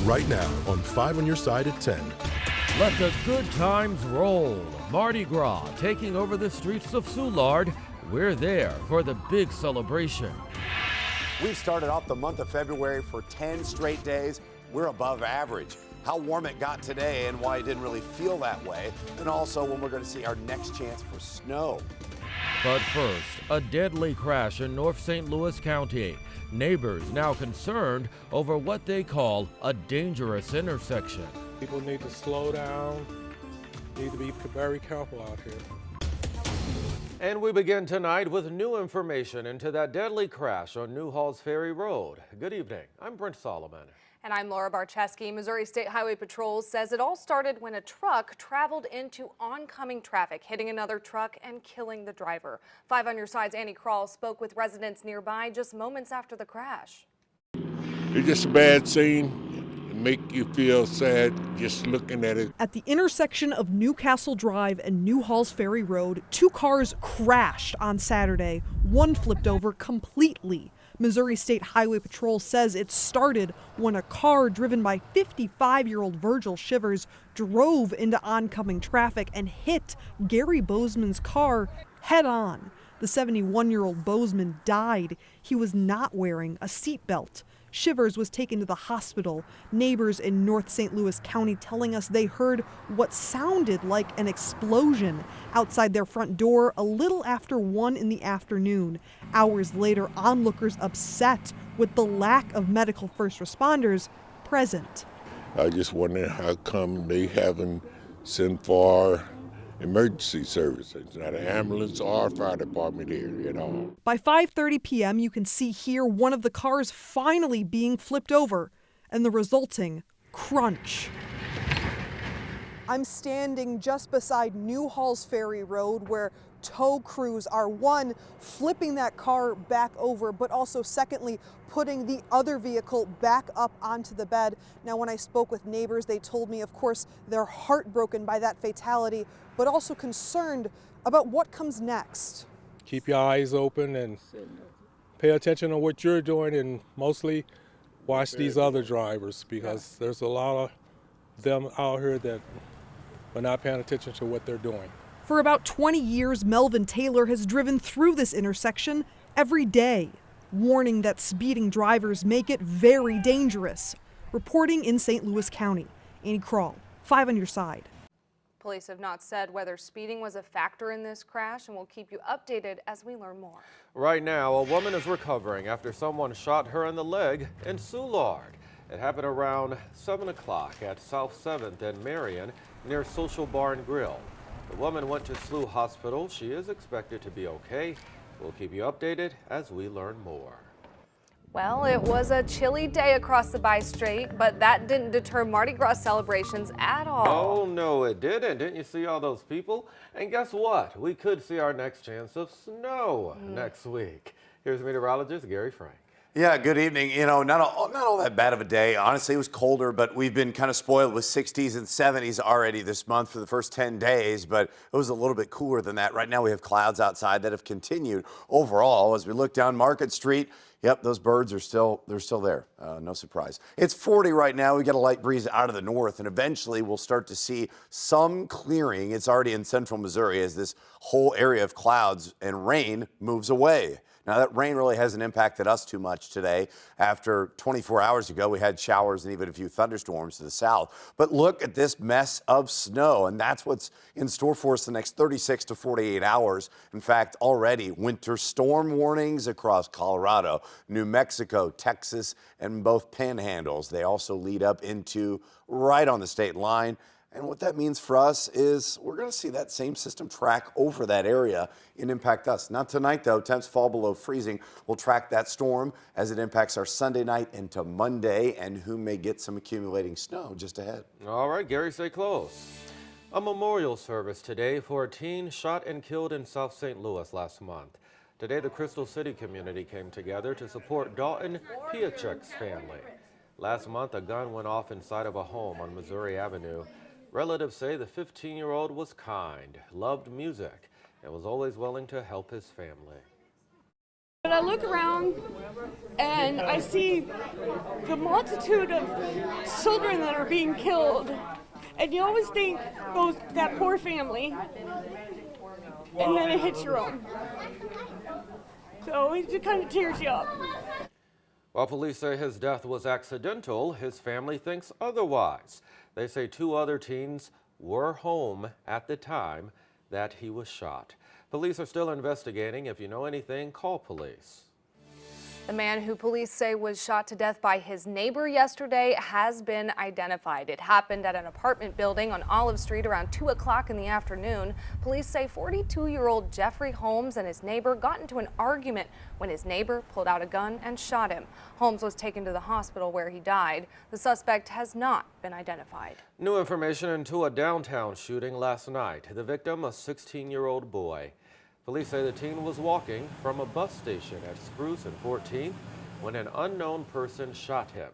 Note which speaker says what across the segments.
Speaker 1: right now on 5 on Your Side at 10.
Speaker 2: Let the good times roll. Mardi Gras taking over the streets of Soulard. We're there for the big celebration.
Speaker 3: We've started off the month of February for 10 straight days. We're above average. How warm it got today and why it didn't really feel that way. And also when we're going to see our next chance for snow.
Speaker 2: But first, a deadly crash in North St. Louis County. Neighbors now concerned over what they call a dangerous intersection.
Speaker 4: People need to slow down, need to be very careful out here.
Speaker 2: And we begin tonight with new information into that deadly crash on Newhall's Ferry Road. Good evening. I'm Brent Solomon.
Speaker 5: And I'm Laura Barcheski. Missouri State Highway Patrol says it all started when a truck traveled into oncoming traffic, hitting another truck and killing the driver. 5 on Your Side's Annie Krall spoke with residents nearby just moments after the crash.
Speaker 6: It's just a bad scene. It make you feel sad just looking at it.
Speaker 7: At the intersection of Newcastle Drive and Newhall's Ferry Road, 2 cars crashed on Saturday. One flipped over completely. Missouri State Highway Patrol says it started when a car driven by 55-year-old Virgil Shivers drove into oncoming traffic and hit Gary Bozeman's car head on. The 71-year-old Bozeman died. He was not wearing a seatbelt. Shivers was taken to the hospital. Neighbors in North St. Louis County telling us they heard what sounded like an explosion outside their front door a little after 1 in the afternoon. Hours later, onlookers upset with the lack of medical first responders present.
Speaker 6: I just wonder how come they haven't sent for emergency services, not an ambulance or a fire department here at all.
Speaker 7: By 5:30 p.m., you can see here one of the cars finally being flipped over and the resulting crunch. I'm standing just beside Newhall's Ferry Road where tow crews are, one, flipping that car back over, but also secondly, putting the other vehicle back up onto the bed. Now, when I spoke with neighbors, they told me, of course, they're heartbroken by that fatality, but also concerned about what comes next.
Speaker 4: Keep your eyes open and pay attention to what you're doing, and mostly watch these other drivers, because there's a lot of them out here that are not paying attention to what they're doing.
Speaker 7: For about 20 years, Melvin Taylor has driven through this intersection every day, warning that speeding drivers make it very dangerous. Reporting in St. Louis County, Annie Krall, 5 on Your Side.
Speaker 5: Police have not said whether speeding was a factor in this crash, and we'll keep you updated as we learn more.
Speaker 2: Right now, a woman is recovering after someone shot her in the leg in Soulard. It happened around 7 o'clock at South 7th and Marion near Social Bar and Grill. The woman went to SLU Hospital. She is expected to be okay. We'll keep you updated as we learn more.
Speaker 5: Well, it was a chilly day across the bi-strait, but that didn't deter Mardi Gras celebrations at all.
Speaker 2: Oh, no, it didn't. Didn't you see all those people? And guess what? We could see our next chance of snow next week. Here's meteorologist Gary Frank.
Speaker 3: Yeah, good evening. You know, not all that bad of a day. Honestly, it was colder, but we've been kind of spoiled with 60s and 70s already this month for the first 10 days, but it was a little bit cooler than that. Right now we have clouds outside that have continued overall. As we look down Market Street, yep, those birds are still there. No surprise. It's 40 right now. We got a light breeze out of the north, and eventually we'll start to see some clearing. It's already in central Missouri as this whole area of clouds and rain moves away. Now, that rain really hasn't impacted us too much today. After 24 hours ago, we had showers and even a few thunderstorms to the south. But look at this mess of snow, and that's what's in store for us the next 36 to 48 hours. In fact, already winter storm warnings across Colorado, New Mexico, Texas, and both panhandles. They also lead up into right on the state line. And what that means for us is we're going to see that same system track over that area and impact us. Not tonight, though. Temps fall below freezing. We'll track that storm as it impacts our Sunday night into Monday, and who may get some accumulating snow just ahead.
Speaker 2: All right, Gary, stay close. A memorial service today for a teen shot and killed in South St. Louis last month. Today, the Crystal City community came together to support Dalton Piachek's family. Last month, a gun went off inside of a home on Missouri Avenue. Relatives say the 15-year-old was kind, loved music, and was always willing to help his family.
Speaker 8: But I look around and I see the multitude of children that are being killed. And you always think that poor family, and then it hits your own. So it just kind of tears you up.
Speaker 2: While police say his death was accidental, his family thinks otherwise. They say 2 other teens were home at the time that he was shot. Police are still investigating. If you know anything, call police.
Speaker 5: The man who police say was shot to death by his neighbor yesterday has been identified. It happened at an apartment building on Olive Street around 2 o'clock in the afternoon. Police say 42-year-old Jeffrey Holmes and his neighbor got into an argument when his neighbor pulled out a gun and shot him. Holmes was taken to the hospital where he died. The suspect has not been identified.
Speaker 2: New information into a downtown shooting last night. The victim, a 16-year-old boy. Police say the teen was walking from a bus station at Spruce and 14th when an unknown person shot him.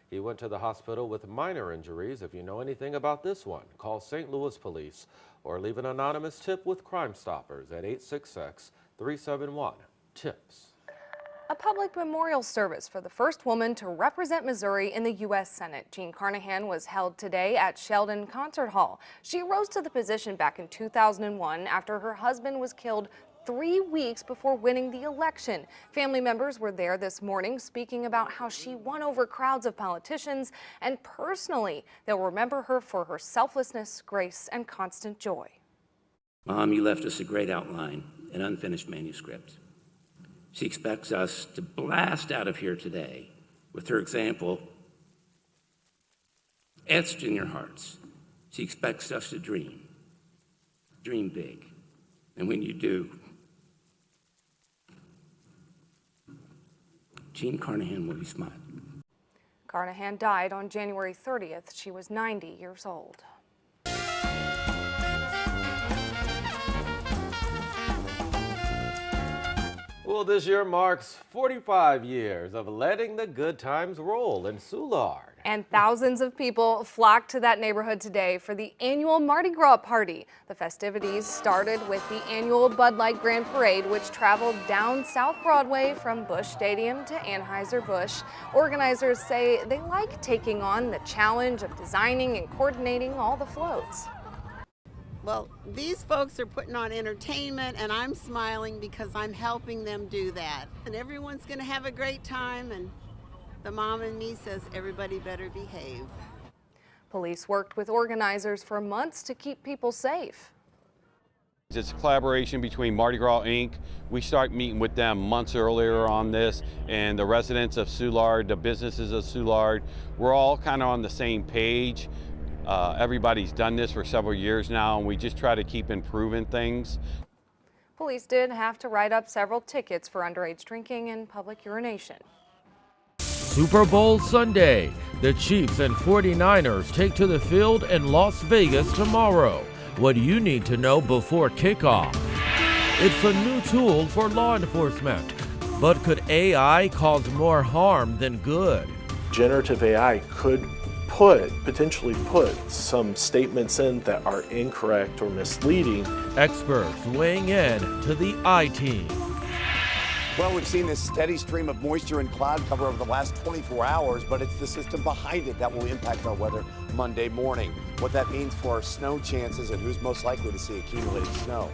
Speaker 2: He went to the hospital with minor injuries. If you know anything about this one, call St. Louis Police or leave an anonymous tip with Crime Stoppers at 866-371-TIPS.
Speaker 5: A public memorial service for the first woman to represent Missouri in the U.S. Senate. Jean Carnahan was held today at Sheldon Concert Hall. She rose to the position back in 2001 after her husband was killed 3 weeks before winning the election. Family members were there this morning speaking about how she won over crowds of politicians, and personally, they'll remember her for her selflessness, grace, and constant joy.
Speaker 9: Mom, you left us a great outline, an unfinished manuscript. She expects us to blast out of here today with her example etched in your hearts. She expects us to dream big. And when you do, Jean Carnahan will be smiling.
Speaker 5: Carnahan died on January 30th. She was 90 years old.
Speaker 2: Well, this year marks 45 years of letting the good times roll in Soulard.
Speaker 5: And thousands of people flocked to that neighborhood today for the annual Mardi Gras party. The festivities started with the annual Bud Light Grand Parade, which traveled down South Broadway from Busch Stadium to Anheuser-Busch. Organizers say they like taking on the challenge of designing and coordinating all the floats.
Speaker 10: Well, these folks are putting on entertainment, and I'm smiling because I'm helping them do that. And everyone's going to have a great time, and the mom in me says everybody better behave.
Speaker 5: Police worked with organizers for months to keep people safe.
Speaker 11: It's a collaboration between Mardi Gras Inc. We start meeting with them months earlier on this, and the residents of Soulard, the businesses of Soulard, we're all kind of on the same page. Everybody's done this for several years now, and we just try to keep improving things.
Speaker 5: Police did have to write up several tickets for underage drinking and public urination.
Speaker 12: Super Bowl Sunday. The Chiefs and 49ers take to the field in Las Vegas tomorrow. What do you need to know before kickoff? It's a new tool for law enforcement. But could AI cause more harm than good?
Speaker 13: Generative AI could potentially put some statements in that are incorrect or misleading.
Speaker 12: Experts weighing in to the I-Team.
Speaker 3: Well, we've seen this steady stream of moisture and cloud cover over the last 24 hours, but it's the system behind it that will impact our weather Monday morning. What that means for our snow chances and who's most likely to see accumulating snow.